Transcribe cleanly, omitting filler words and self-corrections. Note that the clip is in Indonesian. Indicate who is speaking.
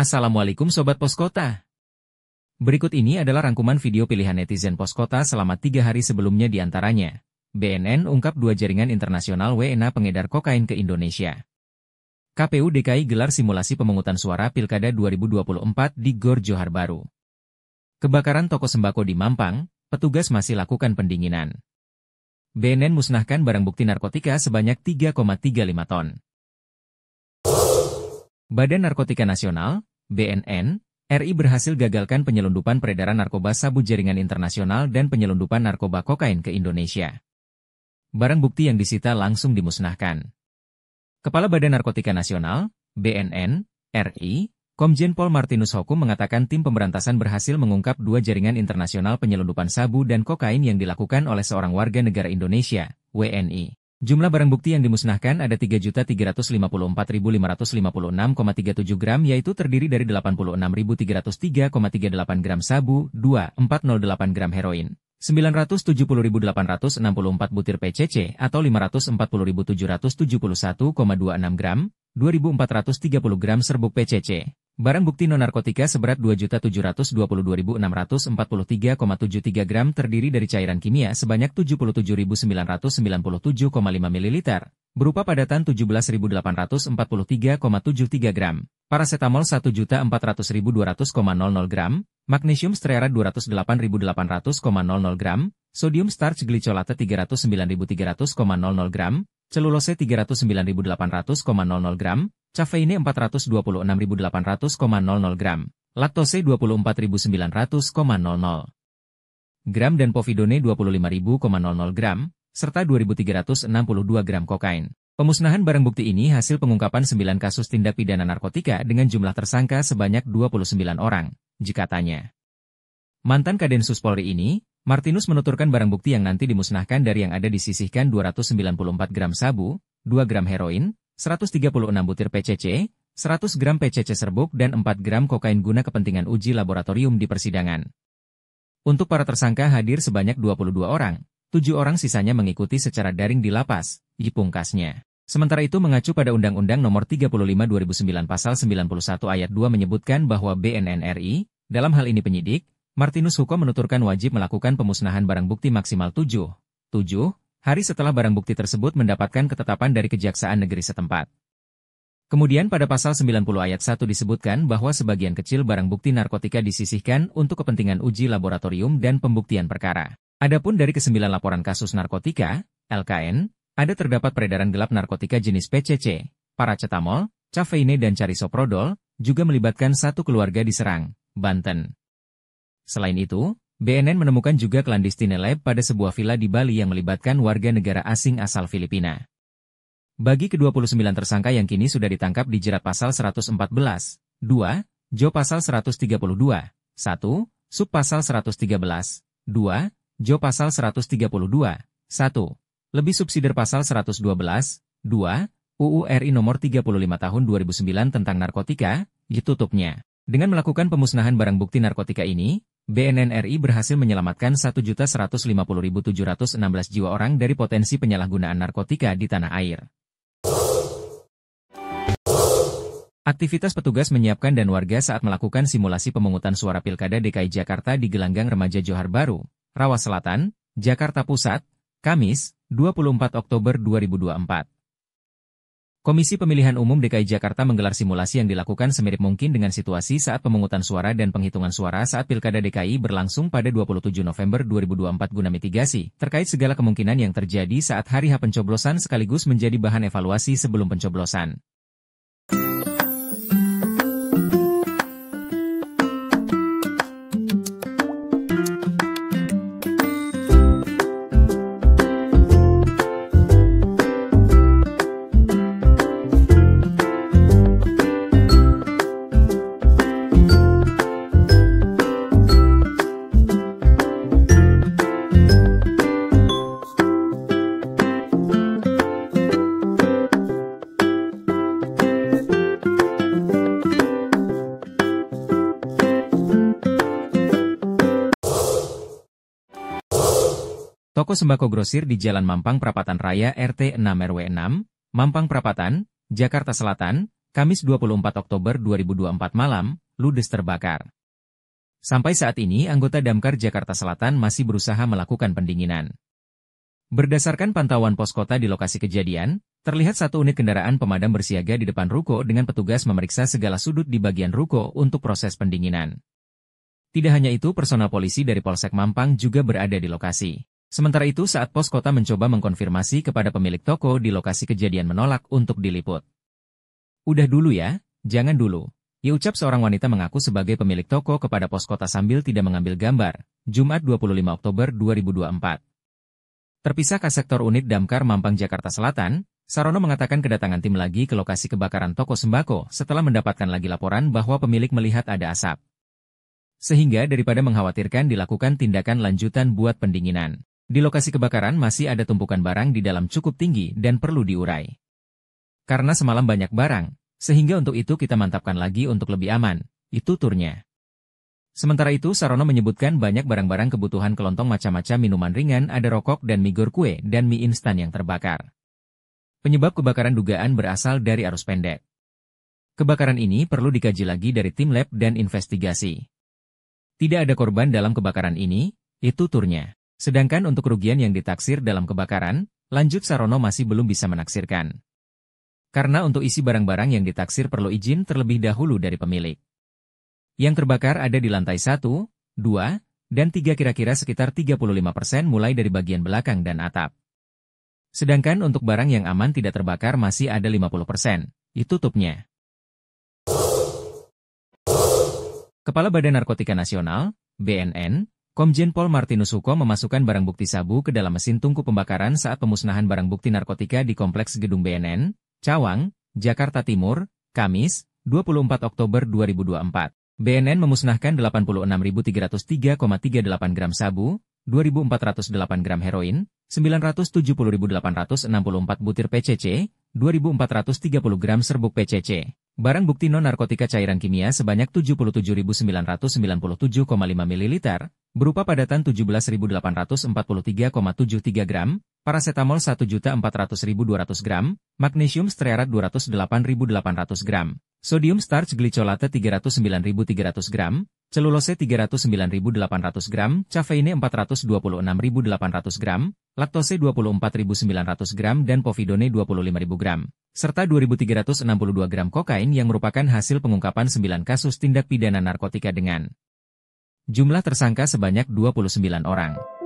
Speaker 1: Assalamualaikum Sobat Poskota. Berikut ini adalah rangkuman video pilihan netizen Poskota selama 3 hari sebelumnya diantaranya. BNN ungkap 2 jaringan internasional WNA pengedar kokain ke Indonesia. KPU DKI gelar simulasi pemungutan suara Pilkada 2024 di Gor Johar Baru. Kebakaran toko sembako di Mampang, petugas masih lakukan pendinginan. BNN musnahkan barang bukti narkotika sebanyak 3,35 ton. Badan Narkotika Nasional, BNN, RI berhasil gagalkan penyelundupan peredaran narkoba sabu jaringan internasional dan penyelundupan narkoba kokain ke Indonesia. Barang bukti yang disita langsung dimusnahkan. Kepala Badan Narkotika Nasional, BNN, RI, Komjen Pol Martinus Hokum mengatakan tim pemberantasan berhasil mengungkap 2 jaringan internasional penyelundupan sabu dan kokain yang dilakukan oleh seorang warga negara Indonesia, WNI. Jumlah barang bukti yang dimusnahkan ada 3.354.556,37 gram yaitu terdiri dari 86.303,38 gram sabu, 2,408 gram heroin, 970.864 butir PCC atau 540.771,26 gram, 2.430 gram serbuk PCC. Barang bukti non-narkotika seberat 2.722.643,73 gram terdiri dari cairan kimia sebanyak 77.997,5 ml, berupa padatan 17.843,73 gram, paracetamol 1.400.200,00 gram, magnesium stearat 208.800,00 gram, sodium starch glycolate 309.300,00 gram, celulose 309.800,00 gram, kafeine 426.800,00 gram, laktose 24.900,00 gram dan povidone 25.000,00 gram, serta 2.362 gram kokain. Pemusnahan barang bukti ini hasil pengungkapan 9 kasus tindak pidana narkotika dengan jumlah tersangka sebanyak 29 orang, katanya. Mantan Kadensus Polri ini, Martinus menuturkan barang bukti yang nanti dimusnahkan dari yang ada disisihkan 294 gram sabu, 2 gram heroin, 136 butir PCC, 100 gram PCC serbuk dan 4 gram kokain guna kepentingan uji laboratorium di persidangan. Untuk para tersangka hadir sebanyak 22 orang, 7 orang sisanya mengikuti secara daring di lapas, pungkasnya. Sementara itu mengacu pada Undang-Undang Nomor 35/2009 Pasal 91 Ayat 2 menyebutkan bahwa BNN RI, dalam hal ini penyidik, Martinus Hukum menuturkan wajib melakukan pemusnahan barang bukti maksimal 7 hari setelah barang bukti tersebut mendapatkan ketetapan dari Kejaksaan Negeri setempat. Kemudian pada pasal 90 ayat 1 disebutkan bahwa sebagian kecil barang bukti narkotika disisihkan untuk kepentingan uji laboratorium dan pembuktian perkara. Adapun dari ke-9 laporan kasus narkotika, LKN, ada terdapat peredaran gelap narkotika jenis PCC, paracetamol, kafeine dan carisoprodol, juga melibatkan satu keluarga di Serang, Banten. Selain itu, BNN menemukan juga clandestine lab pada sebuah villa di Bali yang melibatkan warga negara asing asal Filipina. Bagi ke-29 tersangka yang kini sudah ditangkap dijerat pasal 114, 2, Jo pasal 132, 1, Sub pasal 113, 2, Jo pasal 132, 1, lebih subsidiar pasal 112, 2, UU RI nomor 35 tahun 2009 tentang narkotika, ditutupnya. Dengan melakukan pemusnahan barang bukti narkotika ini, BNN RI berhasil menyelamatkan 1.150.716 jiwa orang dari potensi penyalahgunaan narkotika di tanah air. Aktivitas petugas menyiapkan dan warga saat melakukan simulasi pemungutan suara Pilkada DKI Jakarta di Gelanggang Remaja Johar Baru, Rawa Selatan, Jakarta Pusat, Kamis, 24 Oktober 2024. Komisi Pemilihan Umum DKI Jakarta menggelar simulasi yang dilakukan semirip mungkin dengan situasi saat pemungutan suara dan penghitungan suara saat Pilkada DKI berlangsung pada 27 November 2024 guna mitigasi terkait segala kemungkinan yang terjadi saat hari H pencoblosan sekaligus menjadi bahan evaluasi sebelum pencoblosan. Toko sembako grosir di Jalan Mampang Prapatan Raya RT 6 RW 6, Mampang Prapatan, Jakarta Selatan, Kamis 24 Oktober 2024 malam, ludes terbakar. Sampai saat ini anggota Damkar Jakarta Selatan masih berusaha melakukan pendinginan. Berdasarkan pantauan pos kota di lokasi kejadian, terlihat satu unit kendaraan pemadam bersiaga di depan ruko dengan petugas memeriksa segala sudut di bagian ruko untuk proses pendinginan. Tidak hanya itu, personel polisi dari Polsek Mampang juga berada di lokasi. Sementara itu, saat pos kota mencoba mengkonfirmasi kepada pemilik toko di lokasi kejadian menolak untuk diliput. "Udah dulu ya, jangan dulu," ya ucap seorang wanita mengaku sebagai pemilik toko kepada pos kota sambil tidak mengambil gambar, Jumat 25 Oktober 2024. Terpisah Kasektor Unit Damkar Mampang Jakarta Selatan, Sarono mengatakan kedatangan tim lagi ke lokasi kebakaran toko sembako setelah mendapatkan lagi laporan bahwa pemilik melihat ada asap. Sehingga daripada mengkhawatirkan dilakukan tindakan lanjutan buat pendinginan. Di lokasi kebakaran masih ada tumpukan barang di dalam cukup tinggi dan perlu diurai. Karena semalam banyak barang, sehingga untuk itu kita mantapkan lagi untuk lebih aman, itu turnya. Sementara itu Sarono menyebutkan banyak barang-barang kebutuhan kelontong macam-macam minuman ringan, ada rokok dan mie kue dan mie instan yang terbakar. Penyebab kebakaran dugaan berasal dari arus pendek. Kebakaran ini perlu dikaji lagi dari tim lab dan investigasi. Tidak ada korban dalam kebakaran ini, itu turnya. Sedangkan untuk kerugian yang ditaksir dalam kebakaran, lanjut Sarono masih belum bisa menaksirkan. Karena untuk isi barang-barang yang ditaksir perlu izin terlebih dahulu dari pemilik. Yang terbakar ada di lantai 1, 2, dan 3 kira-kira sekitar 35% mulai dari bagian belakang dan atap. Sedangkan untuk barang yang aman tidak terbakar masih ada 50%, itu tutupnya. Kepala Badan Narkotika Nasional, BNN, Komjen Pol Martinus Huko memasukkan barang bukti sabu ke dalam mesin tungku pembakaran saat pemusnahan barang bukti narkotika di Kompleks Gedung BNN, Cawang, Jakarta Timur, Kamis, 24 Oktober 2024. BNN memusnahkan 86.303,38 gram sabu, 2.408 gram heroin, 970.864 butir PCC, 2.430 gram serbuk PCC. Barang bukti non-narkotika cairan kimia sebanyak 77.997,5 ml, berupa padatan 17.843,73 gram, paracetamol 1.400.200 gram, magnesium stearat 208.800 gram, sodium starch glycolate 309.300 gram, celulose 309.800 gram, kafeine 426.800 gram, laktose 24.900 gram dan povidone 25.000 gram, serta 2.362 gram kokain yang merupakan hasil pengungkapan 9 kasus tindak pidana narkotika dengan jumlah tersangka sebanyak 29 orang.